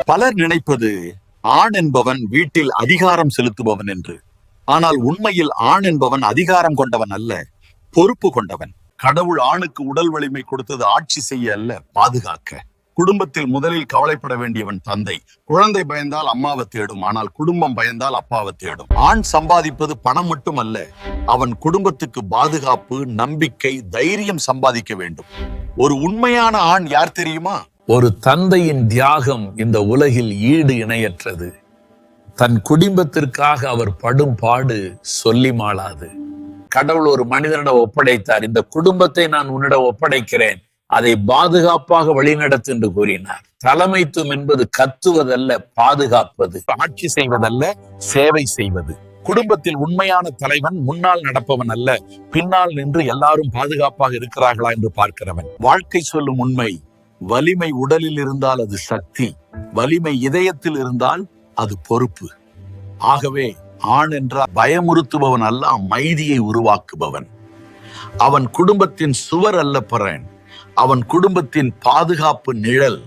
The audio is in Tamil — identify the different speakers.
Speaker 1: பலர் நினைப்பது ஆண் என்பவன் வீட்டில் அதிகாரம் செலுத்துபவன் என்று. ஆனால் உண்மையில் ஆண் என்பவன் அதிகாரம் கொண்டவன் அல்ல, பொறுப்பு கொண்டவன். கடவுள் ஆணுக்கு உடல் வலிமை கொடுத்தது ஆட்சி செய்ய அல்ல, பாதுகாக்க. குடும்பத்தில் முதலில் கவலைப்பட வேண்டியவன் தந்தை. குழந்தை பயந்தால் அம்மாவை தேடும், ஆனால் குடும்பம் பயந்தால் அப்பாவை தேடும். ஆண் சம்பாதிப்பது பணம் மட்டும் அல்ல, அவன் குடும்பத்துக்கு பாதுகாப்பு, நம்பிக்கை, தைரியம் சம்பாதிக்க வேண்டும். ஒரு உண்மையான ஆண் யார் தெரியுமா?
Speaker 2: ஒரு தந்தையின் தியாகம் இந்த உலகில் ஈடு இணையற்றது. தன் குடும்பத்திற்காக அவர் படும் பாடு சொல்லி மாளாது. கடவுள் ஒரு மனிதனிடம் ஒப்படைத்தார், இந்த குடும்பத்தை நான் உன்னிடம் ஒப்படைக்கிறேன், அதை பாதுகாப்பாக வழிநடத்து என்று கூறினார். தலைமைத்துவம் என்பது கத்துவதல்ல, பாதுகாப்பது.
Speaker 1: ஆட்சி செய்வதல்ல, சேவை செய்வது. குடும்பத்தில் உண்மையான தலைவன் முன்னால் நடப்பவன் அல்ல, பின்னால் நின்று எல்லாரும் பாதுகாப்பாக இருக்கிறார்களா என்று பார்க்கிறவன். வாழ்க்கை சொல்லும் உண்மை, வலிமை உடலில் இருந்தால் அது சக்தி, வலிமை இதயத்தில் இருந்தால் அது பொறுப்பு. ஆகவே ஆண் என்றால் பயமுறுத்துபவன் அல்ல, அமைதியை உருவாக்குபவன். அவன் குடும்பத்தின் சுவர் அல்ல பரன், அவன் குடும்பத்தின் பாதுகாப்பு நிழல்.